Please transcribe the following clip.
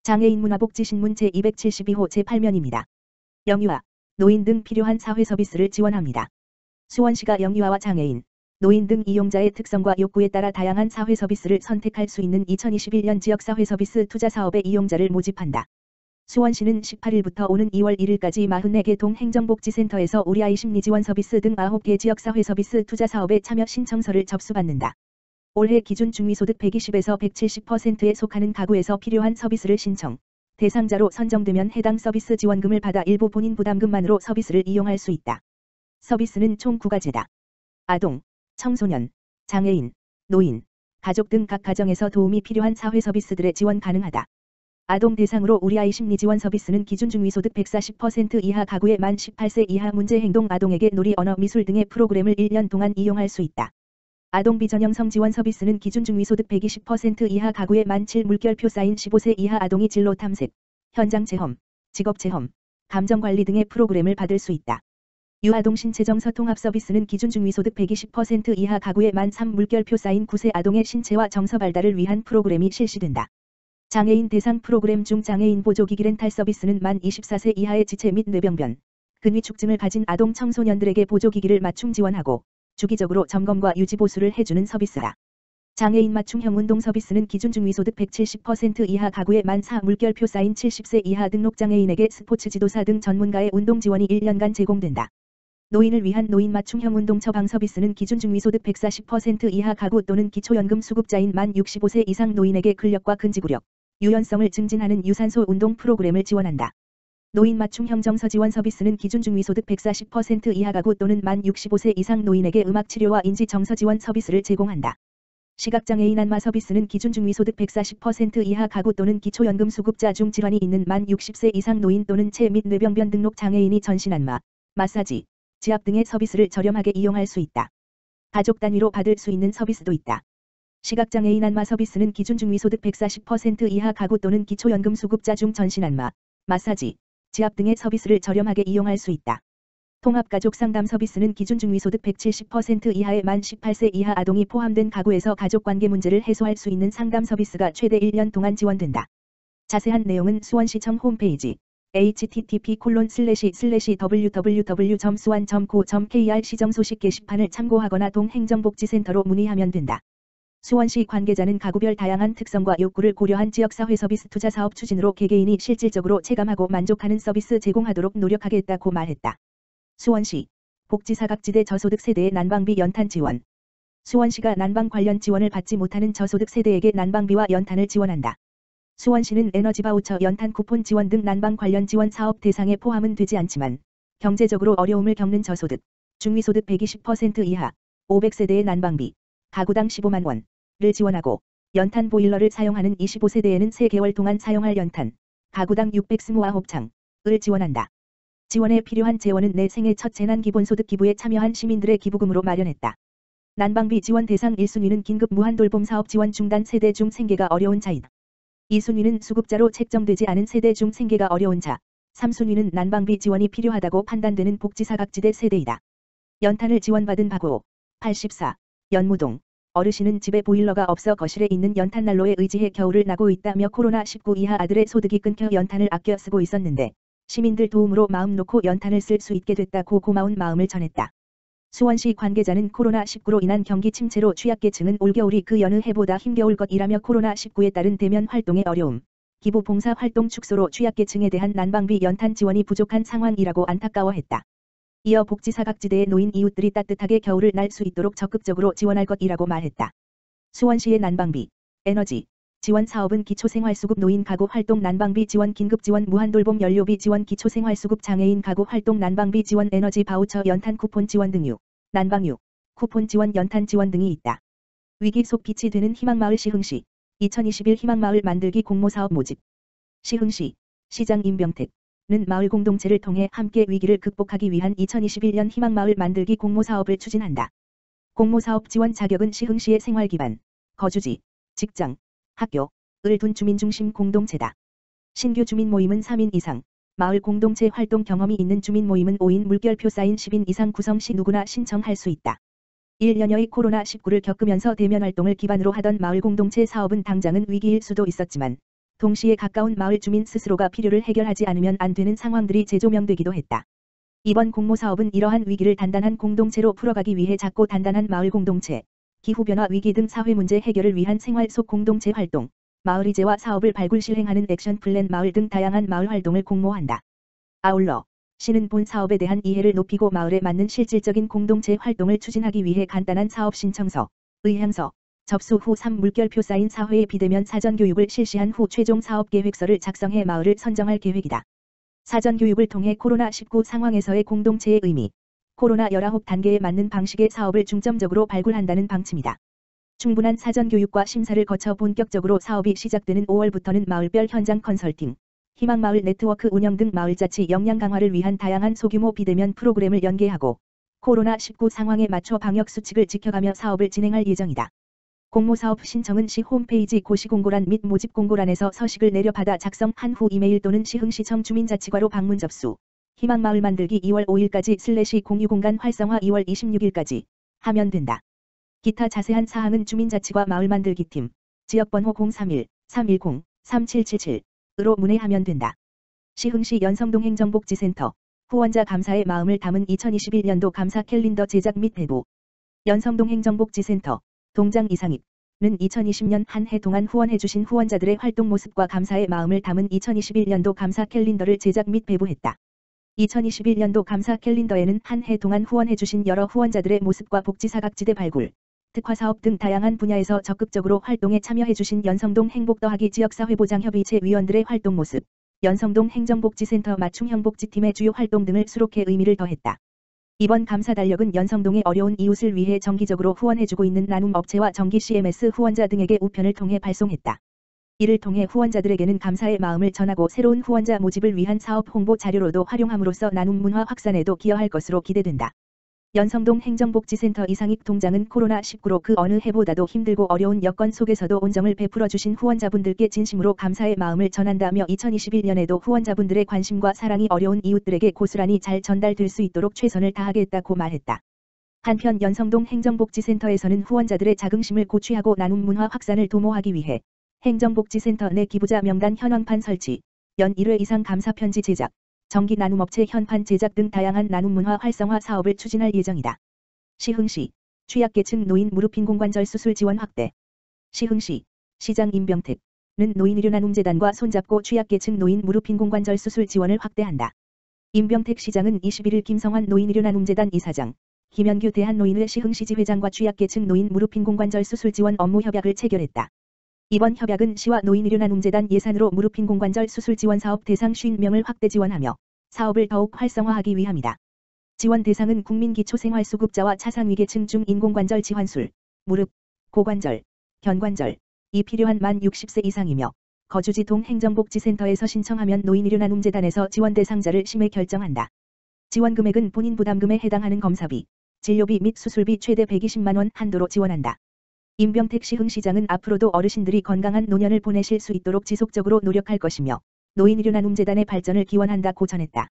장애인 문화복지신문 제272호 제8면입니다. 영유아, 노인 등 필요한 사회 서비스를 지원합니다. 수원시가 영유아와 장애인, 노인 등 이용자의 특성과 욕구에 따라 다양한 사회 서비스를 선택할 수 있는 2021년 지역사회 서비스 투자 사업에 이용자를 모집한다. 수원시는 18일부터 오는 2월 1일까지 44개 동행정복지센터에서 우리아이 심리지원 서비스 등 9개 지역사회 서비스 투자 사업에 참여 신청서를 접수받는다. 올해 기준 중위소득 120에서 170%에 속하는 가구에서 필요한 서비스를 신청, 대상자로 선정되면 해당 서비스 지원금을 받아 일부 본인 부담금만으로 서비스를 이용할 수 있다. 서비스는 총 9가지다. 아동, 청소년, 장애인, 노인, 가족 등 각 가정에서 도움이 필요한 사회 서비스들에 지원 가능하다. 아동 대상으로 우리아이 심리지원 서비스는 기준 중위소득 140% 이하 가구의 만 18세 이하 문제행동 아동에게 놀이 언어 미술 등의 프로그램을 1년 동안 이용할 수 있다. 아동 비전형성 지원 서비스는 기준 중위소득 120% 이하 가구의 만 7 물결표 쌓인 15세 이하 아동이 진로 탐색, 현장 체험, 직업 체험, 감정관리 등의 프로그램을 받을 수 있다. 유아동 신체정서 통합 서비스는 기준 중위소득 120% 이하 가구의 만 3 물결표 쌓인 9세 아동의 신체와 정서 발달을 위한 프로그램이 실시된다. 장애인 대상 프로그램 중 장애인 보조기기 렌탈 서비스는 만 24세 이하의 지체 및 뇌병변, 근위축증을 가진 아동 청소년들에게 보조기기를 맞춤 지원하고 주기적으로 점검과 유지 보수를 해주는 서비스다. 장애인 맞춤형 운동 서비스는 기준 중위소득 170% 이하 가구의 만 4 물결표 쌓인 70세 이하 등록장애인에게 스포츠 지도사 등 전문가의 운동 지원이 1년간 제공된다. 노인을 위한 노인 맞춤형 운동 처방 서비스는 기준 중위소득 140% 이하 가구 또는 기초연금 수급자인 만 65세 이상 노인에게 근력과 근지구력, 유연성을 증진하는 유산소 운동 프로그램을 지원한다. 노인 맞춤형 정서 지원 서비스는 기준 중위소득 140% 이하 가구 또는 만 65세 이상 노인에게 음악치료와 인지정서 지원 서비스를 제공한다. 시각장애인 안마 서비스는 기준 중위소득 140% 이하 가구 또는 기초연금 수급자 중 질환이 있는 만 60세 이상 노인 또는 체 및 뇌병변 등록 장애인이 전신 안마, 마사지, 지압 등의 서비스를 저렴하게 이용할 수 있다. 가족 단위로 받을 수 있는 서비스도 있다. 시각장애인 안마 서비스는 기준 중위소득 140% 이하 가구 또는 기초연금 수급자 중 전신 안마, 마사지, 지압 등의 서비스를 저렴하게 이용할 수 있다. 통합가족 상담 서비스는 기준 중위소득 170% 이하의 만 18세 이하 아동이 포함된 가구에서 가족관계 문제를 해소할 수 있는 상담 서비스가 최대 1년 동안 지원된다. 자세한 내용은 수원시청 홈페이지 http://www.suan.co.kr 시정소식 게시판을 참고하거나 동행정복지센터로 문의하면 된다. 수원시 관계자는 가구별 다양한 특성과 욕구를 고려한 지역사회 서비스 투자 사업 추진으로 개개인이 실질적으로 체감하고 만족하는 서비스 제공하도록 노력하겠다고 말했다. 수원시 복지사각지대 저소득 세대의 난방비 연탄 지원. 수원시가 난방 관련 지원을 받지 못하는 저소득 세대에게 난방비와 연탄을 지원한다. 수원시는 에너지 바우처 연탄 쿠폰 지원 등 난방 관련 지원 사업 대상에 포함은 되지 않지만 경제적으로 어려움을 겪는 저소득, 중위소득 120% 이하, 500세대의 난방비, 가구당 15만 원을 지원하고 연탄 보일러를 사용하는 25세대에는 3개월 동안 사용할 연탄, 가구당 629창을 지원한다. 지원에 필요한 재원은 내 생애 첫 재난기본소득 기부에 참여한 시민들의 기부금으로 마련했다. 난방비 지원 대상 1순위는 긴급 무한돌봄 사업 지원 중단 세대 중 생계가 어려운 자이다. 2순위는 수급자로 책정되지 않은 세대 중 생계가 어려운 자, 3순위는 난방비 지원이 필요하다고 판단되는 복지사각지대 세대이다. 연탄을 지원받은 박오, 84, 연무동, 어르신은 집에 보일러가 없어 거실에 있는 연탄난로에 의지해 겨울을 나고 있다며 코로나19 이하 아들의 소득이 끊겨 연탄을 아껴 쓰고 있었는데 시민들 도움으로 마음 놓고 연탄을 쓸 수 있게 됐다고 고마운 마음을 전했다. 수원시 관계자는 코로나19로 인한 경기 침체로 취약계층은 올겨울이 그 여느 해보다 힘겨울 것이라며 코로나19에 따른 대면 활동의 어려움, 기부 봉사 활동 축소로 취약계층에 대한 난방비 연탄 지원이 부족한 상황이라고 안타까워했다. 이어 복지사각지대의 노인 이웃들이 따뜻하게 겨울을 날 수 있도록 적극적으로 지원할 것이라고 말했다. 수원시의 난방비, 에너지 지원 사업은 기초생활수급 노인 가구 활동 난방비 지원 긴급지원 무한돌봄 연료비 지원 기초생활수급 장애인 가구 활동 난방비 지원 에너지 바우처 연탄 쿠폰 지원 등유, 난방유, 쿠폰 지원 연탄 지원 등이 있다. 위기 속 빛이 되는 희망마을 시흥시 2021 희망마을 만들기 공모사업 모집. 시흥시 시장 임병택 는 마을 공동체를 통해 함께 위기를 극복하기 위한 2021년 희망마을 만들기 공모사업을 추진한다. 공모사업 지원 자격은 시흥시의 생활기반, 거주지, 직장, 학교를 둔 주민중심 공동체다. 신규 주민 모임은 3인 이상, 마을 공동체 활동 경험이 있는 주민 모임은 5인 물결표 쌓인 10인 이상 구성 시 누구나 신청할 수 있다. 1년여의 코로나19를 겪으면서 대면 활동을 기반으로 하던 마을 공동체 사업은 당장은 위기일 수도 있었지만 동시에 가까운 마을 주민 스스로가 필요를 해결하지 않으면 안 되는 상황들이 재조명되기도 했다. 이번 공모사업은 이러한 위기를 단단한 공동체로 풀어가기 위해 작고 단단한 마을 공동체, 기후변화 위기 등 사회문제 해결을 위한 생활 속 공동체 활동, 마을의제와 사업을 발굴 실행하는 액션 플랜 마을 등 다양한 마을 활동을 공모한다. 아울러 시는 본 사업에 대한 이해를 높이고 마을에 맞는 실질적인 공동체 활동을 추진하기 위해 간단한 사업 신청서, 의향서, 접수 후 3물결표 쌓인 사회의 비대면 사전교육을 실시한 후 최종 사업계획서를 작성해 마을을 선정할 계획이다. 사전교육을 통해 코로나19 상황에서의 공동체의 의미, 코로나19 단계에 맞는 방식의 사업을 중점적으로 발굴한다는 방침이다. 충분한 사전교육과 심사를 거쳐 본격적으로 사업이 시작되는 5월부터는 마을별 현장 컨설팅, 희망마을 네트워크 운영 등 마을자치 역량 강화를 위한 다양한 소규모 비대면 프로그램을 연계하고 코로나19 상황에 맞춰 방역수칙을 지켜가며 사업을 진행할 예정이다. 공모사업 신청은 시 홈페이지 고시공고란 및 모집공고란에서 서식을 내려받아 작성한 후 이메일 또는 시흥시청 주민자치과로 방문 접수. 희망마을 만들기 2월 5일까지 공유공간 활성화 2월 26일까지 하면 된다. 기타 자세한 사항은 주민자치과 마을만들기팀, 지역번호 031-310-3777으로 문의하면 된다. 시흥시 연성동 행정복지센터, 후원자 감사의 마음을 담은 2021년도 감사 캘린더 제작 및 배부. 연성동 행정복지센터, 동장 이상입는 2020년 한 해 동안 후원해주신 후원자들의 활동 모습과 감사의 마음을 담은 2021년도 감사 캘린더를 제작 및 배부했다. 2021년도 감사 캘린더에는 한 해 동안 후원해주신 여러 후원자들의 모습과 복지사각지대 발굴, 특화사업 등 다양한 분야에서 적극적으로 활동에 참여해주신 연성동 행복더하기 지역사회보장협의체 위원들의 활동 모습, 연성동 행정복지센터 맞춤형복지팀의 주요 활동 등을 수록해 의미를 더했다. 이번 감사 달력은 연성동의 어려운 이웃을 위해 정기적으로 후원해주고 있는 나눔업체와 정기 CMS 후원자 등에게 우편을 통해 발송했다. 이를 통해 후원자들에게는 감사의 마음을 전하고 새로운 후원자 모집을 위한 사업 홍보 자료로도 활용함으로써 나눔 문화 확산에도 기여할 것으로 기대된다. 연성동 행정복지센터 이상익 동장은 코로나19로 그 어느 해보다도 힘들고 어려운 여건 속에서도 온정을 베풀어 주신 후원자분들께 진심으로 감사의 마음을 전한다며 2021년에도 후원자분들의 관심과 사랑이 어려운 이웃들에게 고스란히 잘 전달될 수 있도록 최선을 다하겠다고 말했다. 한편 연성동 행정복지센터에서는 후원자들의 자긍심을 고취하고 나눔 문화 확산을 도모하기 위해 행정복지센터 내 기부자 명단 현황판 설치, 연 1회 이상 감사편지 제작, 정기 나눔업체 현판 제작 등 다양한 나눔 문화 활성화 사업을 추진할 예정이다. 시흥시, 취약계층 노인 무릎핀공관절 수술 지원 확대. 시흥시, 시장 임병택는 노인의료나눔재단과 손잡고 취약계층 노인 무릎핀공관절 수술 지원을 확대한다. 임병택 시장은 21일 김성환 노인의료나눔재단 이사장, 김현규 대한노인회 시흥시지 회장과 취약계층 노인 무릎핀공관절 수술 지원 업무 협약을 체결했다. 이번 협약은 시와 노인의료나눔재단 예산으로 무릎핀공관절 수술 지원 사업 대상 50명을 확대 지원하며 사업을 더욱 활성화하기 위함이다. 지원 대상은 국민기초생활수급자와 차상위계층 중 인공관절 지환술, 무릎, 고관절, 견관절이 필요한 만 60세 이상이며 거주지 동행정복지센터에서 신청하면 노인의료나눔재단에서 지원 대상자를 심의 결정한다. 지원 금액은 본인 부담금에 해당하는 검사비, 진료비 및 수술비 최대 120만 원 한도로 지원한다. 임병택 시흥시장은 앞으로도 어르신들이 건강한 노년을 보내실 수 있도록 지속적으로 노력할 것이며 노인의료나눔재단의 발전을 기원한다고 전했다.